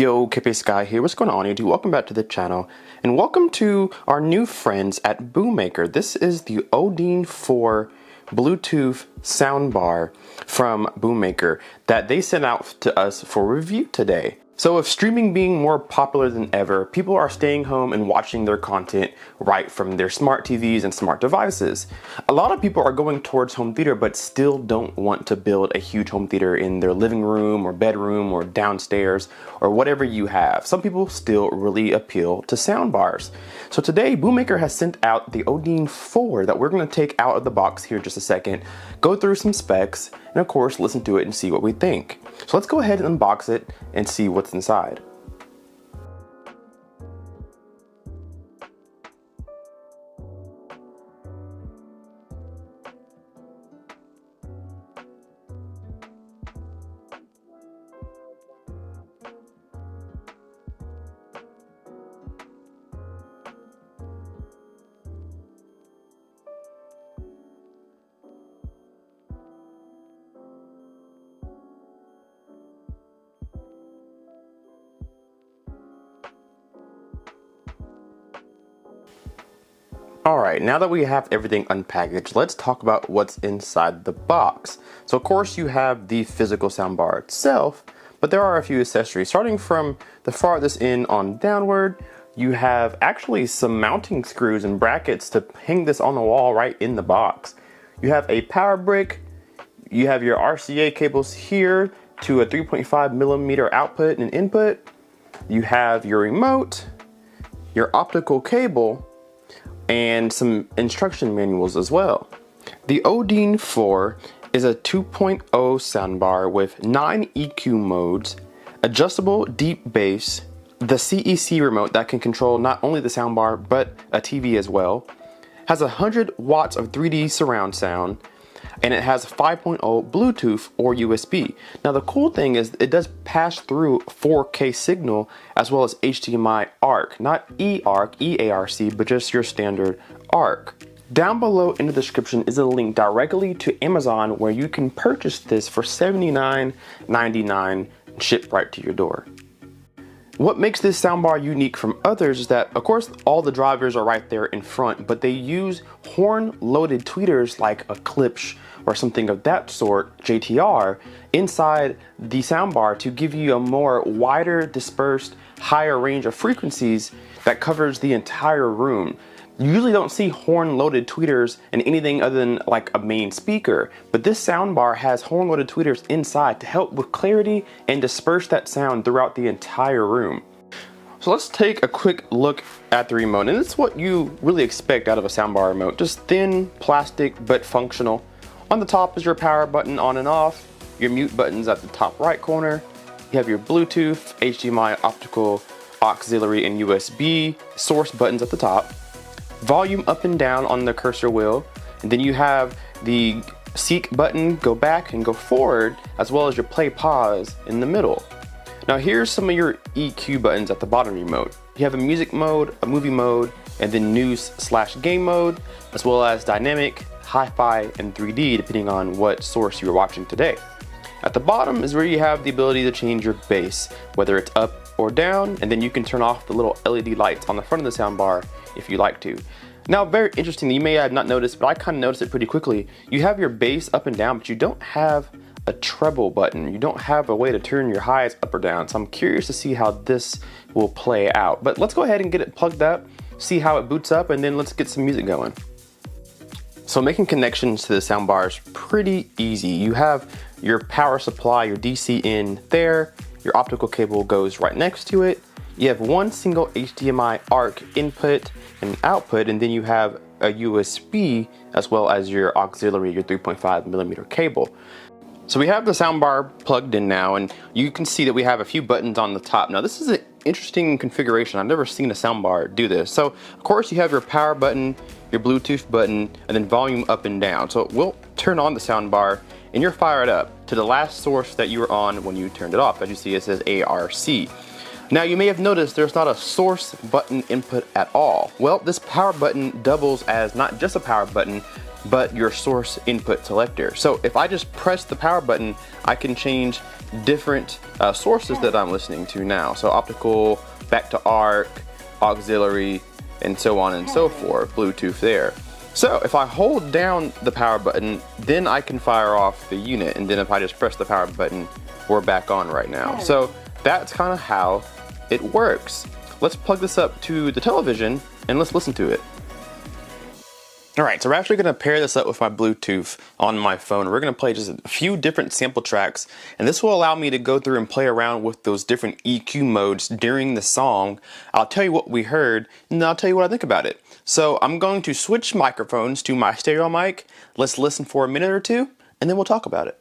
Yo, Kippy Sky here. What's going on, YouTube? Welcome back to the channel, and welcome to our new friends at Bomaker. This is the Odine 4 Bluetooth soundbar from Bomaker that they sent out to us for review today. So with streaming being more popular than ever, people are staying home and watching their content right from their smart TVs and smart devices. A lot of people are going towards home theater but still don't want to build a huge home theater in their living room or bedroom or downstairs or whatever you have. Some people still really appeal to soundbars. So today Bomaker has sent out the Odine 4 that we're going to take out of the box here in just a second, go through some specs, and of course listen to it and see what we think. So let's go ahead and unbox it and see what's inside. Alright, now that we have everything unpackaged, let's talk about what's inside the box. So of course you have the physical soundbar itself, but there are a few accessories. Starting from the farthest end on downward, you have actually some mounting screws and brackets to hang this on the wall right in the box. You have a power brick, you have your RCA cables here to a 3.5 millimeter output and input, you have your remote, your optical cable, and some instruction manuals as well. The Odine 4 is a 2.0 soundbar with 9 EQ modes, adjustable deep bass, the CEC remote that can control not only the soundbar but a TV as well, has 100 watts of 3D surround sound, and it has 5.0 Bluetooth or USB. Now the cool thing is it does pass through 4K signal as well as HDMI ARC, not EARC, but just your standard ARC. Down below in the description is a link directly to Amazon where you can purchase this for $79.99 and ship right to your door. What makes this soundbar unique from others is that, of course, all the drivers are right there in front, but they use horn-loaded tweeters like a Klipsch or something of that sort, JTR, inside the soundbar to give you a more wider, dispersed, higher range of frequencies that covers the entire room. You usually don't see horn-loaded tweeters in anything other than like a main speaker, but this soundbar has horn-loaded tweeters inside to help with clarity and disperse that sound throughout the entire room. So let's take a quick look at the remote, and it's what you really expect out of a soundbar remote. Just thin, plastic, but functional. On the top is your power button on and off, your mute buttons at the top right corner. You have your Bluetooth, HDMI, optical, auxiliary, and USB source buttons at the top. Volume up and down on the cursor wheel, and then you have the seek button, go back and go forward, as well as your play pause in the middle. Now here's some of your EQ buttons at the bottom remote. You have a music mode, a movie mode, and then news/game mode, as well as dynamic, hi-fi, and 3D depending on what source you're watching today. At the bottom is where you have the ability to change your bass, whether it's up or down, and then you can turn off the little LED lights on the front of the soundbar if you like to. Now, very interesting, you may have not noticed, but I kind of noticed it pretty quickly. You have your bass up and down, but you don't have a treble button. You don't have a way to turn your highs up or down. So I'm curious to see how this will play out. But let's go ahead and get it plugged up, see how it boots up, and then let's get some music going. So making connections to the soundbar is pretty easy. You have your power supply, your DC in there, your optical cable goes right next to it. You have one single HDMI ARC input and output, and then you have a USB as well as your auxiliary, your 3.5 millimeter cable. So we have the soundbar plugged in now, and you can see that we have a few buttons on the top. Now this is an interesting configuration. I've never seen a soundbar do this. So of course you have your power button, your Bluetooth button, and then volume up and down. So we'll turn on the soundbar and you're fired up to the last source that you were on when you turned it off. As you see, it says ARC. Now you may have noticed there's not a source button input at all. Well, this power button doubles as not just a power button, but your source input selector. So if I just press the power button, I can change different sources that I'm listening to now. So optical, back to ARC, auxiliary, and so on and so forth, Bluetooth there. So if I hold down the power button, then I can fire off the unit, and then if I just press the power button, we're back on right now. So that's kind of how it works. Let's plug this up to the television and let's listen to it. Alright, so we're actually going to pair this up with my Bluetooth on my phone. We're going to play just a few different sample tracks, and this will allow me to go through and play around with those different EQ modes during the song. I'll tell you what we heard, and then I'll tell you what I think about it. So I'm going to switch microphones to my stereo mic. Let's listen for a minute or two, and then we'll talk about it.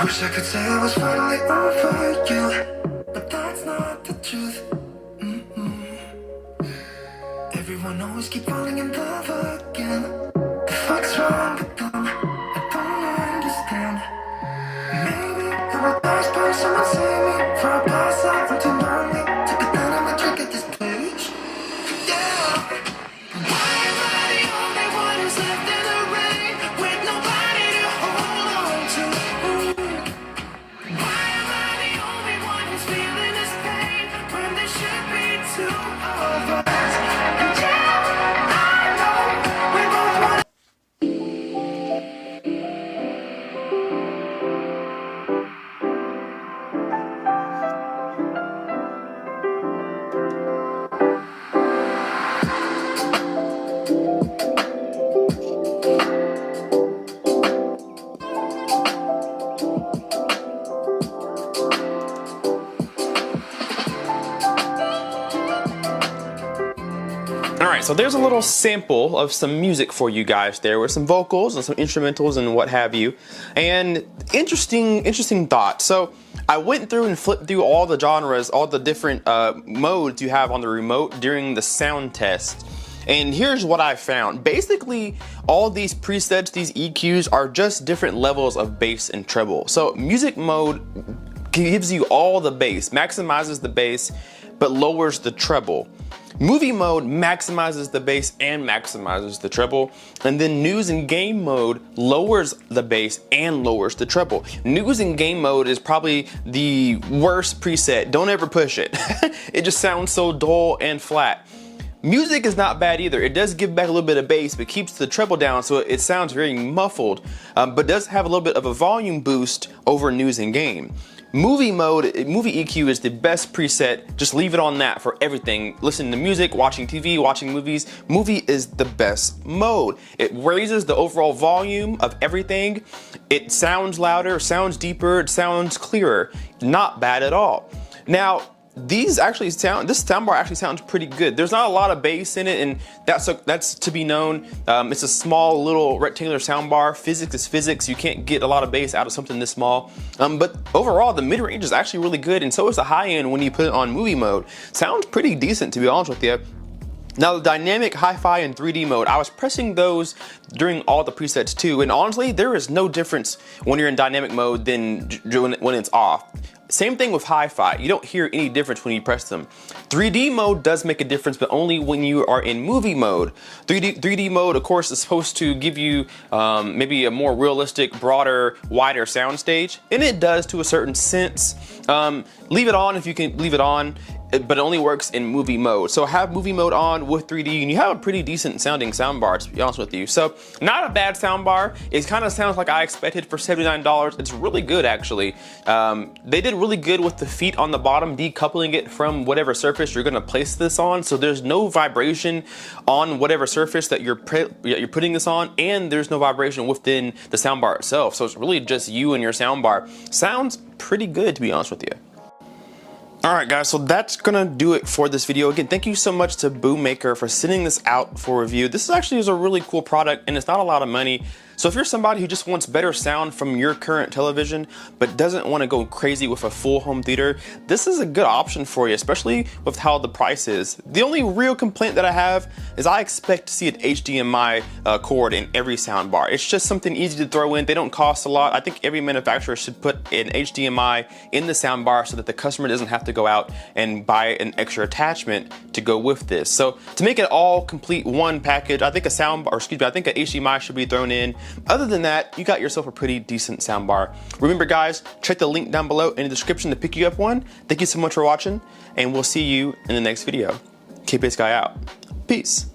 Wish I could say I was finally over you, but that's not the truth. Everyone always keep falling in love again. The fuck's wrong with them? I don't understand. Maybe it will pass by. Someone save me for a past life. I'm too lonely to be down on my drink at this page. Yeah. Why am I the only one who's left in the rain with nobody to hold on to? Why am I the only one who's feeling this pain when there should be two of us? And yeah, I know we both want. Alright, so there's a little sample of some music for you guys there with some vocals and some instrumentals and what have you. And interesting thought. So I went through and flipped through all the genres, all the different modes you have on the remote during the sound test. And here's what I found. Basically, all these presets, these EQs, are just different levels of bass and treble. So music mode gives you all the bass, maximizes the bass, but lowers the treble. Movie mode maximizes the bass and maximizes the treble. And then news and game mode lowers the bass and lowers the treble. News and game mode is probably the worst preset. Don't ever push it. It just sounds so dull and flat. Music is not bad either. It does give back a little bit of bass, but keeps the treble down so it sounds very muffled, but does have a little bit of a volume boost over news and game. Movie mode, movie EQ is the best preset. Just leave it on that for everything. Listening to music, watching TV, watching movies. Movie is the best mode. It raises the overall volume of everything. It sounds louder, sounds deeper, it sounds clearer. Not bad at all. Now, this soundbar actually sounds pretty good. There's not a lot of bass in it, and that's to be known. It's a small little rectangular soundbar. Physics is physics. You can't get a lot of bass out of something this small. But overall, the mid-range is actually really good, and so is the high-end when you put it on movie mode. Sounds pretty decent, to be honest with you. Now the dynamic, hi-fi, and 3D mode, I was pressing those during all the presets too, and honestly, there is no difference when you're in dynamic mode than when it's off. Same thing with hi-fi, you don't hear any difference when you press them. 3D mode does make a difference, but only when you are in movie mode. 3D mode, of course, is supposed to give you maybe a more realistic, broader, wider soundstage, and it does to a certain sense. Leave it on if you can leave it on. but it only works in movie mode. So have movie mode on with 3D and you have a pretty decent sounding soundbar, to be honest with you. So not a bad soundbar. It kind of sounds like I expected for $79. It's really good actually. They did really good with the feet on the bottom, decoupling it from whatever surface you're gonna place this on. So there's no vibration on whatever surface that you're putting this on, and there's no vibration within the soundbar itself. So it's really just you and your soundbar. Sounds pretty good, to be honest with you. Alright guys, so that's gonna do it for this video. Again, thank you so much to Bomaker for sending this out for review. This actually is a really cool product and it's not a lot of money. So if you're somebody who just wants better sound from your current television but doesn't want to go crazy with a full home theater, this is a good option for you, especially with how the price is. The only real complaint that I have is I expect to see an HDMI cord in every soundbar. It's just something easy to throw in. They don't cost a lot. I think every manufacturer should put an HDMI in the soundbar so that the customer doesn't have to go out and buy an extra attachment to go with this. So to make it all complete one package, I think a I think an HDMI should be thrown in. Other than that, you got yourself a pretty decent soundbar. Remember guys, check the link down below in the description to pick you up one. Thank you so much for watching, and we'll see you in the next video. K-Base Guy out. Peace.